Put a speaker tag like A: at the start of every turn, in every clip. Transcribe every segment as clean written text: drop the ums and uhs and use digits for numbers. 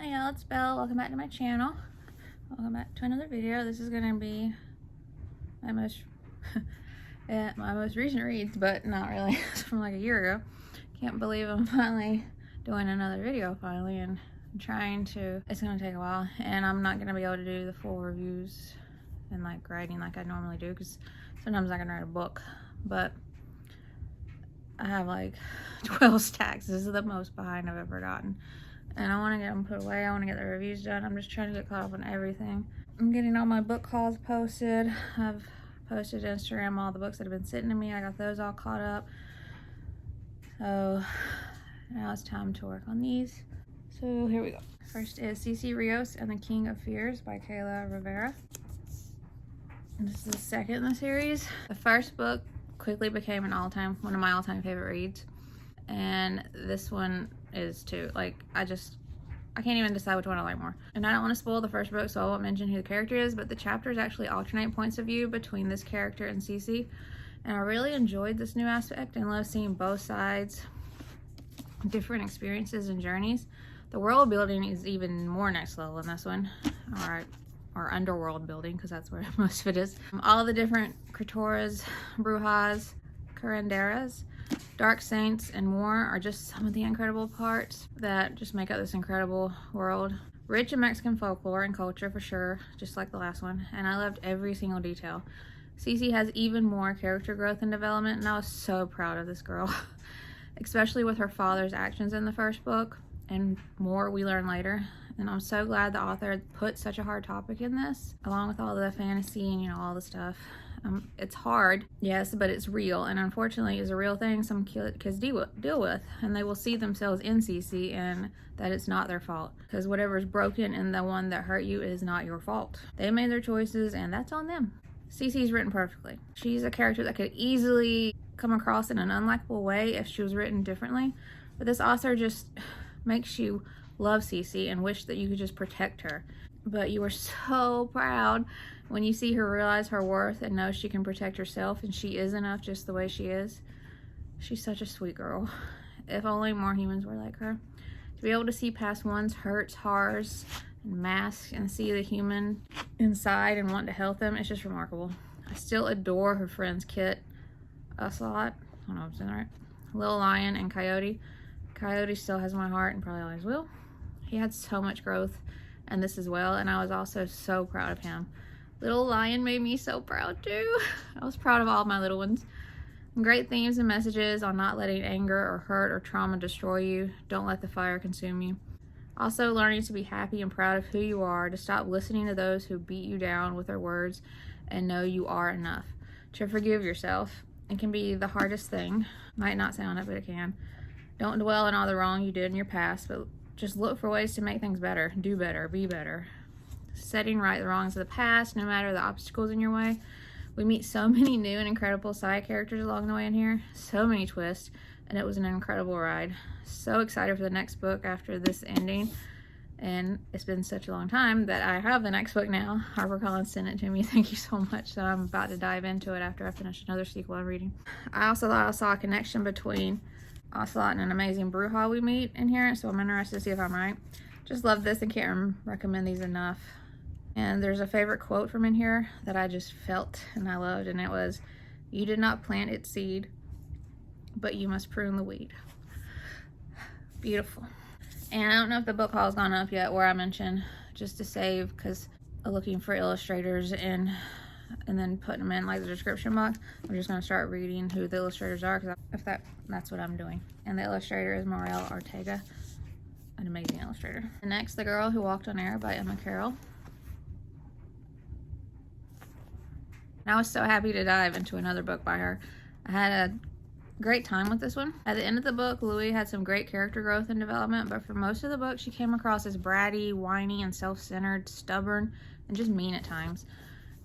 A: Hi y'all, it's Belle. Welcome back to my channel. Welcome back to another video. This is gonna be my most my most recent reads, but not really. It's from like a year ago. Can't believe I'm finally doing another video finally, and I'm trying to. It's gonna take a while, and I'm not gonna be able to do the full reviews and like writing like I normally do, because sometimes I can write a book, but I have like 12 stacks. This is the most behind I've ever gotten. And I want to get them put away. I want to get the reviews done. I'm just trying to get caught up on everything. I'm getting all my book hauls posted. I've posted to Instagram all the books that have been sitting to me. I got those all caught up. So now it's time to work on these. So here we go. First is Cece, Rios, and the King of Fears by Kaela, Rivera. And this is the second in the series. The first book quickly became one of my all-time favorite reads. And this one is too. Like, I can't even decide which one I like more. And I don't want to spoil the first book, so I won't mention who the character is, but the chapters actually alternate points of view between this character and Cece. And I really enjoyed this new aspect and love seeing both sides, different experiences and journeys. The world building is even more next level in this one. Alright, or underworld building, because that's where most of it is. All the different Kritoras, Brujas, Curanderas, Dark Saints, and more are just some of the incredible parts that just make up this incredible world. Rich in Mexican folklore and culture for sure, just like the last one, and I loved every single detail. Cece has even more character growth and development, and I was so proud of this girl, especially with her father's actions in the first book, and more we learn later. And I'm so glad the author put such a hard topic in this, along with all the fantasy and, you know, all the stuff. It's hard, yes, but it's real, and unfortunately is a real thing some kids deal with, and they will see themselves in Cece and that it's not their fault, because whatever's broken in the one that hurt you is not your fault. They made their choices, and that's on them. Cece's written perfectly. She's a character that could easily come across in an unlikable way if she was written differently, but this author just makes you love Cece and wish that you could just protect her. But you are so proud when you see her realize her worth and know she can protect herself, and she is enough just the way she is. She's such a sweet girl. If only more humans were like her. To be able to see past one's hurts, horrors, and masks, and see the human inside and want to help them, it's just remarkable. I still adore her friends Kit, Ocelot, I don't know if I'm saying that right, Little Lion, and Coyote. Coyote still has my heart and probably always will. He had so much growth in this as well, and I was also so proud of him. Little Lion made me so proud too. I was proud of all my little ones. Great themes and messages on not letting anger or hurt or trauma destroy you. Don't let the fire consume you. Also learning to be happy and proud of who you are, to stop listening to those who beat you down with their words and know you are enough. To forgive yourself. It can be the hardest thing. Might not sound it, but it can. Don't dwell on all the wrong you did in your past, but just look for ways to make things better, do better, be better. Setting right the wrongs of the past, no matter the obstacles in your way. We meet so many new and incredible side characters along the way in here. So many twists, and it was an incredible ride. So excited for the next book after this ending. And it's been such a long time that I have the next book now. HarperCollins sent it to me. Thank you so much. So I'm about to dive into it after I finish another sequel I'm reading. I also thought I saw a connection between Ocelot and an amazing Bruja we meet in here, so I'm interested to see if I'm right. Just love this and can't recommend these enough. And there's a favorite quote from in here that I just felt and I loved, and it was, "You did not plant its seed, but you must prune the weed." Beautiful. And I don't know if the book haul has gone up yet, where I mentioned just to save, because I'm looking for illustrators and then putting them in like the description box. I'm just going to start reading who the illustrators are, because if that's what I'm doing. And the illustrator is Morel Ortega, an amazing illustrator. And next, The Girl Who Walked on Air by Carroll. And I was so happy to dive into another book by her. I had a great time with this one. At the end of the book, Louis had some great character growth and development, but for most of the book, she came across as bratty, whiny, and self-centered, stubborn, and just mean at times.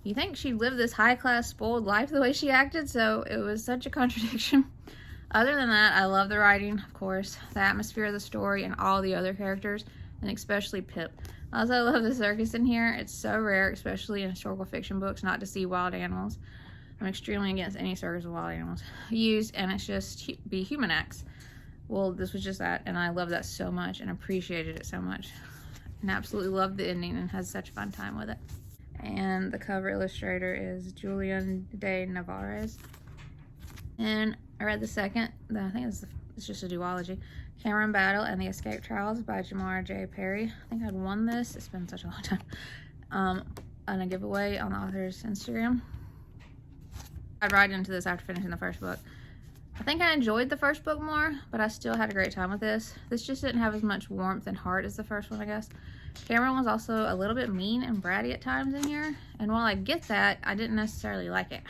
A: You think she'd live this high-class, spoiled life the way she acted, so it was such a contradiction. Other than that, I love the writing, of course, the atmosphere of the story, and all the other characters, and especially Pip. I also love the circus in here. It's so rare, especially in historical fiction books, not to see wild animals. I'm extremely against any circus of wild animals used, and it's just be human acts. Well, this was just that, and I love that so much and appreciated it so much. and absolutely loved the ending and has such a fun time with it. And the cover illustrator is Julian de Navarez. And I read the second, I think it's just a duology, Cameron Battle and the Escape Trials by Jamar J. Perry. I think I'd won this. It's been such a long time. On a giveaway on the author's Instagram. I'd right into this after finishing the first book. I think I enjoyed the first book more, but I still had a great time with this. This just didn't have as much warmth and heart as the first one, I guess. Cameron was also a little bit mean and bratty at times in here, and while I get that, I didn't necessarily like it.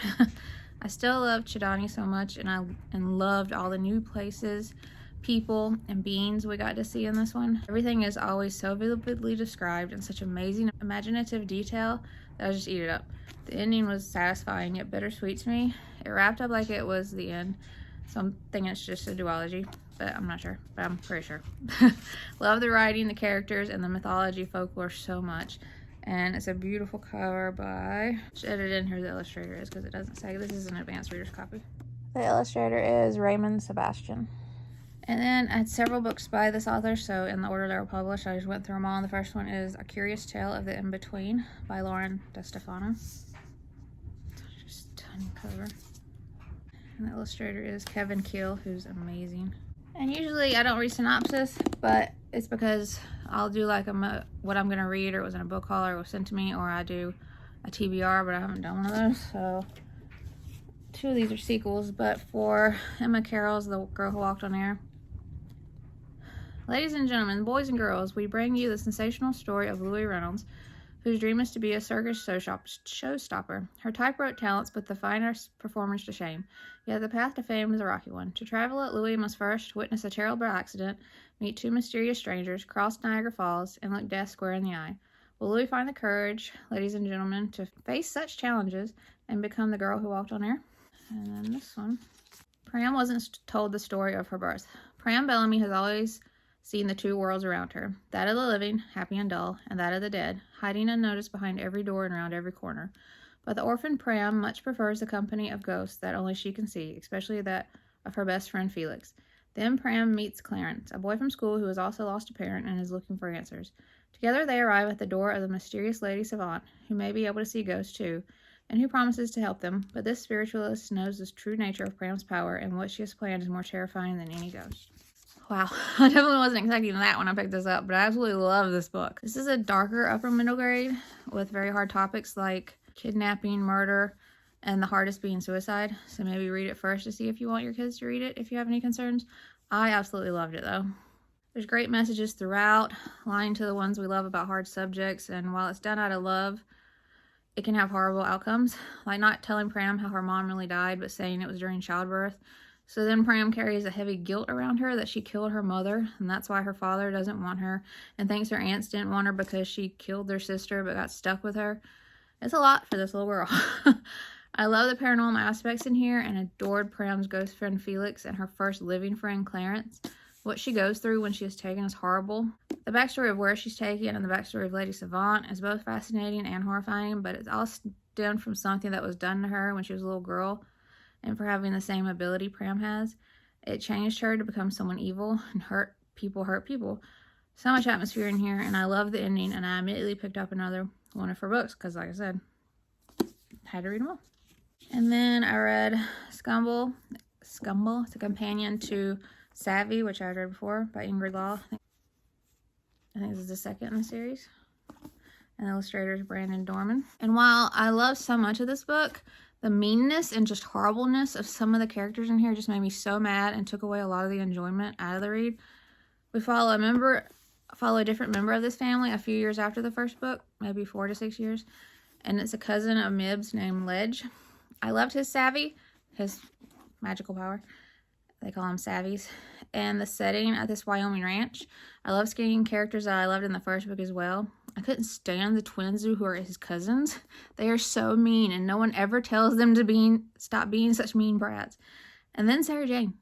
A: I still loved Chidani so much, and loved all the new places, people, and beings we got to see in this one. Everything is always so vividly described in such amazing imaginative detail that I just eat it up. The ending was satisfying yet bittersweet to me. It wrapped up like it was the end. So I'm thinking it's just a duology, but I'm not sure, but I'm pretty sure. Love the writing, the characters, and the mythology folklore so much. And it's a beautiful cover by, just edited in who the illustrator is because it doesn't say. This is an advanced reader's copy. The illustrator is Raymond Sebastian. And then I had several books by this author, so in the order they were published, I just went through them all. And the first one is A Curious Tale of the In-Between by Lauren DeStefano. Just a stunning cover. And the illustrator is Kevin Keel, who's amazing. And usually I don't read synopsis, but it's because I'll do like what I'm going to read, or it was in a book haul, or it was sent to me, or I do a TBR, but I haven't done one of those. So 2 of these are sequels, but for Emma Carroll's The Girl Who Walked on Air. Ladies and gentlemen, boys and girls, we bring you the sensational story of Louis Reynolds, whose dream is to be a circus showstopper. Her typewrote talents put the finest performers to shame, yet the path to fame is a rocky one. To travel it, Louis must first witness a terrible accident, meet 2 mysterious strangers, cross Niagara Falls, and look death square in the eye. Will Louis find the courage, ladies and gentlemen, to face such challenges and become the girl who walked on air? And then this one. Pram wasn't told the story of her birth. Pram Bellamy has always seen the 2 worlds around her, that of the living, happy and dull, and that of the dead, hiding unnoticed behind every door and around every corner. But the orphan Pram much prefers the company of ghosts that only she can see, especially that of her best friend Felix. Then Pram meets Clarence, a boy from school who has also lost a parent and is looking for answers. Together they arrive at the door of the mysterious Lady Savant, who may be able to see ghosts too, and who promises to help them, but this spiritualist knows the true nature of Pram's power, and what she has planned is more terrifying than any ghost. Wow, I definitely wasn't expecting that when I picked this up, but I absolutely love this book. This is a darker upper middle grade with very hard topics like kidnapping, murder, and the hardest being suicide. So maybe read it first to see if you want your kids to read it if you have any concerns. I absolutely loved it though. There's great messages throughout, lying to the ones we love about hard subjects, and while it's done out of love, it can have horrible outcomes, like not telling Pram how her mom really died, but saying it was during childbirth. So then Pram carries a heavy guilt around her that she killed her mother, and that's why her father doesn't want her, and thinks her aunts didn't want her because she killed their sister but got stuck with her. It's a lot for this little girl. I love the paranormal aspects in here and adored Pram's ghost friend Felix and her first living friend Clarence. What she goes through when she is taken is horrible. The backstory of where she's taken and the backstory of Lady Savant is both fascinating and horrifying, but it's all stemmed from something that was done to her when she was a little girl. And for having the same ability Pram has, it changed her to become someone evil and hurt people. So much atmosphere in here, and I love the ending, and I immediately picked up another one of her books because, like I said, I had to read them all. And then I read Scumble. It's a companion to Savvy, which I read before, by Ingrid Law. I think this is the second in the series. And the illustrator is Brandon Dorman. And while I love so much of this book, the meanness and just horribleness of some of the characters in here just made me so mad and took away a lot of the enjoyment out of the read. We follow a different member of this family a few years after the first book, maybe 4 to 6 years. And it's a cousin of Mibs named Ledge. I loved his savvy, his magical power. They call him Savvies. And the setting at this Wyoming ranch. I love seeing characters that I loved in the first book as well. I couldn't stand the twins who are his cousins. They are so mean, and no one ever tells them to stop being such mean brats. And then Sarah Jane.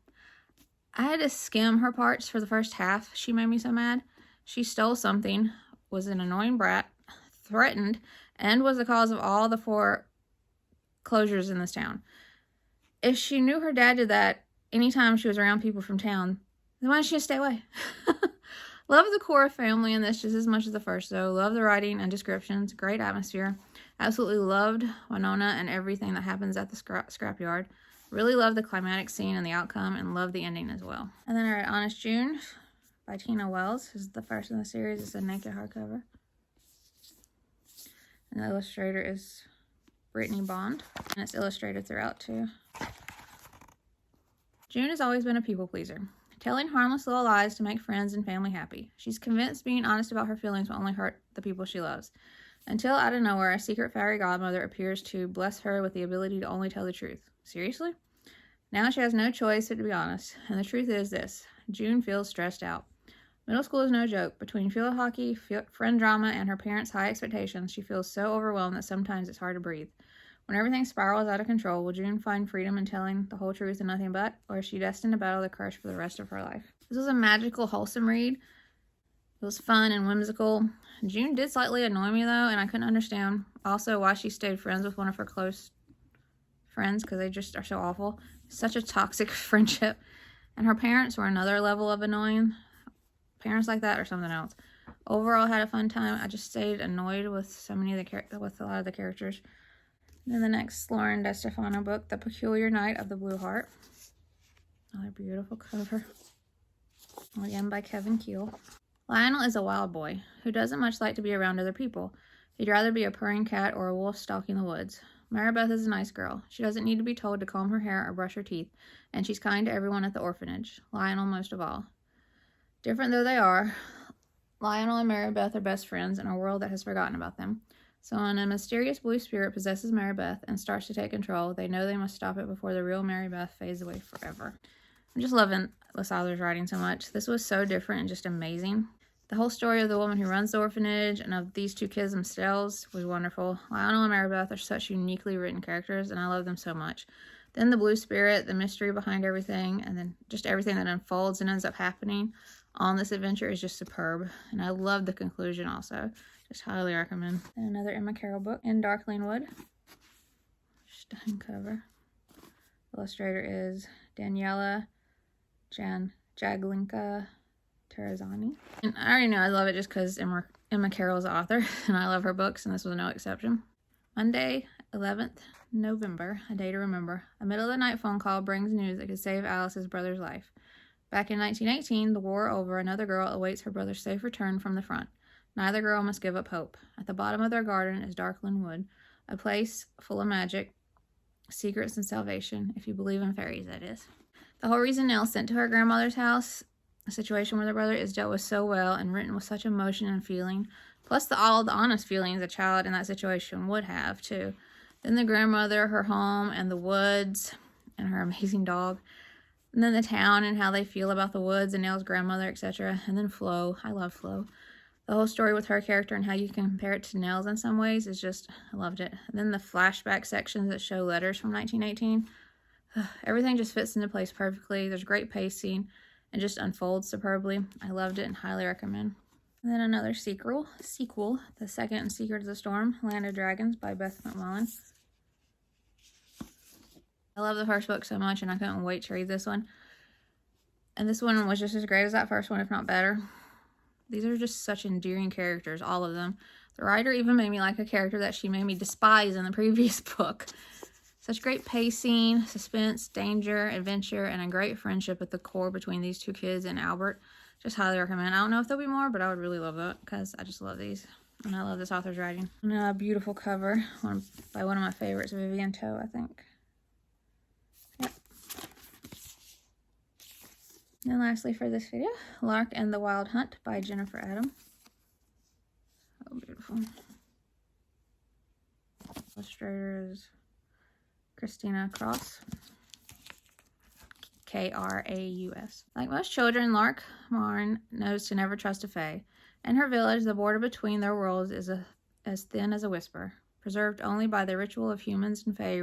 A: I had to skim her parts for the first half. She made me so mad. She stole something, was an annoying brat, threatened, and was the cause of all the foreclosures in this town. If she knew her dad did that anytime she was around people from town, then why didn't she just stay away? Love the core family in this just as much as the first, though. Love the writing and descriptions. Great atmosphere. Absolutely loved Winona and everything that happens at the scrapyard. Really love the climatic scene and the outcome, and love the ending as well. And then our Honest June by Tina Wells. This is the first in the series. It's a naked hardcover. And the illustrator is Brittany Bond. And it's illustrated throughout, too. June has always been a people pleaser, telling harmless little lies to make friends and family happy. She's convinced being honest about her feelings will only hurt the people she loves. Until out of nowhere, a secret fairy godmother appears to bless her with the ability to only tell the truth. Seriously? Now she has no choice but to be honest. And the truth is this: June feels stressed out. Middle school is no joke. Between field hockey, friend drama, and her parents' high expectations, she feels so overwhelmed that sometimes it's hard to breathe. When everything spirals out of control, will June find freedom in telling the whole truth and nothing but, or is she destined to battle the crush for the rest of her life? This was a magical, wholesome read. It was fun and whimsical. June did slightly annoy me, though, and I couldn't understand also why she stayed friends with one of her close friends, because they just are so awful. Such a toxic friendship. And her parents were another level of annoying. Parents like that or something else. Overall, I had a fun time. I just stayed annoyed with so many of the with a lot of the characters. Then the next Lauren DeStefano book, The Peculiar Night of the Blue Heart. Another beautiful cover. Again by Kevin Keel. Lionel is a wild boy who doesn't much like to be around other people. He'd rather be a purring cat or a wolf stalking the woods. Maribeth is a nice girl. She doesn't need to be told to comb her hair or brush her teeth, and she's kind to everyone at the orphanage. Lionel most of all. Different though they are, Lionel and Maribeth are best friends in a world that has forgotten about them. So when a mysterious blue spirit possesses Maribeth and starts to take control, they know they must stop it before the real Maribeth fades away forever. I'm just loving LaSalle's writing so much. This was so different and just amazing. The whole story of the woman who runs the orphanage and of these two kids themselves was wonderful. Lionel and Maribeth are such uniquely written characters, and I love them so much. Then the blue spirit, the mystery behind everything, and then just everything that unfolds and ends up happening on this adventure is just superb. And I love the conclusion also. Just highly recommend. And another Emma Carroll book in Darkling Wood. Stunning cover. Illustrator is Daniela Jaglinka Terrazani. And I already know I love it just because Emma Carroll is the author, and I love her books, and this was no exception. Monday, 11th November, a day to remember. A middle-of-the-night phone call brings news that could save Alice's brother's life. Back in 1918, the war over, another girl awaits her brother's safe return from the front. Neither girl must give up hope. At the bottom of their garden is Darkling Wood, a place full of magic, secrets, and salvation, if you believe in fairies, that is. The whole reason Nell's sent to her grandmother's house, a situation where their brother is dealt with so well and written with such emotion and feeling, plus all the honest feelings a child in that situation would have, too. Then the grandmother, her home, and the woods, and her amazing dog. And then the town and how they feel about the woods and Nell's grandmother, etc. And then Flo. I love Flo. The whole story with her character and how you can compare it to Nell's in some ways is just, I loved it. And then the flashback sections that show letters from 1918. Everything just fits into place perfectly. There's great pacing and just unfolds superbly. I loved it and highly recommend. And then another sequel, the second in Secret of the Storm, Land of Dragons by Beth McMullen. I love the first book so much and I couldn't wait to read this one. And this one was just as great as that first one, if not better. These are just such endearing characters, all of them. The writer even made me like a character that she made me despise in the previous book. Such great pacing, suspense, danger, adventure, and a great friendship at the core between these two kids and Albert. Just highly recommend. I don't know if there'll be more, but I would really love that because I just love these. And I love this author's writing. And a beautiful cover by one of my favorites, Vivian Toe, I think. Yep. And lastly for this video, Lark and the Wild Hunt by Jennifer Adam. Oh, beautiful. Illustrators Christina Cross. Kraus. Like most children, Lark Marn knows to never trust a fae. In her village, the border between their worlds is as thin as a whisper, preserved only by the ritual of humans and fae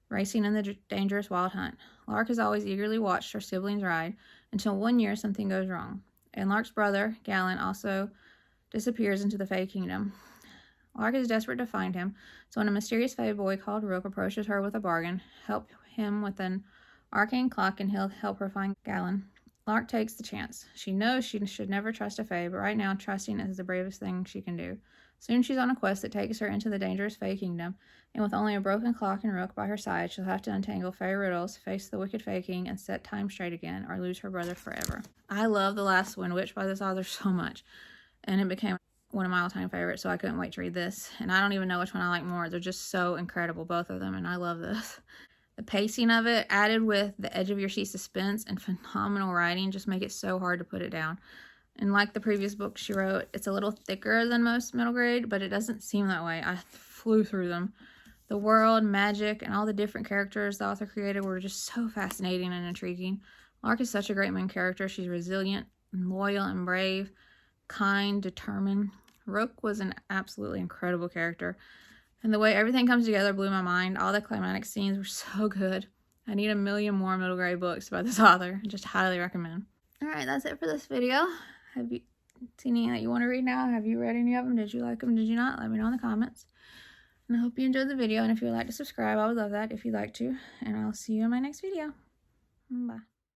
A: racing in the dangerous wild hunt. Lark has always eagerly watched her siblings ride until one year something goes wrong, and Lark's brother, Galen, also disappears into the fae kingdom. Lark is desperate to find him, so when a mysterious fae boy called Rook approaches her with a bargain, help him with an arcane clock and he'll help her find Galen. Lark takes the chance. She knows she should never trust a fae, but right now trusting is the bravest thing she can do. Soon she's on a quest that takes her into the dangerous Fae Kingdom, and with only a broken clock and rook by her side, she'll have to untangle Fae riddles, face the wicked Fae King, and set time straight again, or lose her brother forever. I love The Last Wind Witch by this author so much, and it became one of my all-time favorites, so I couldn't wait to read this. And I don't even know which one I like more. They're just so incredible, both of them, and I love this. The pacing of it, added with the edge of your seat suspense and phenomenal writing, just make it so hard to put it down. And like the previous book she wrote, it's a little thicker than most middle grade, but it doesn't seem that way. I flew through them. The world, magic, and all the different characters the author created were just so fascinating and intriguing. Lark is such a great main character. She's resilient, and loyal, and brave, kind, determined. Rook was an absolutely incredible character. And the way everything comes together blew my mind. All the climatic scenes were so good. I need a million more middle grade books by this author. I just highly recommend. Alright, that's it for this video. Have you seen any that you want to read now? Have you read any of them? Did you like them? Did you not? Let me know in the comments. And I hope you enjoyed the video. And if you would like to subscribe, I would love that if you'd like to. And I'll see you in my next video. Bye.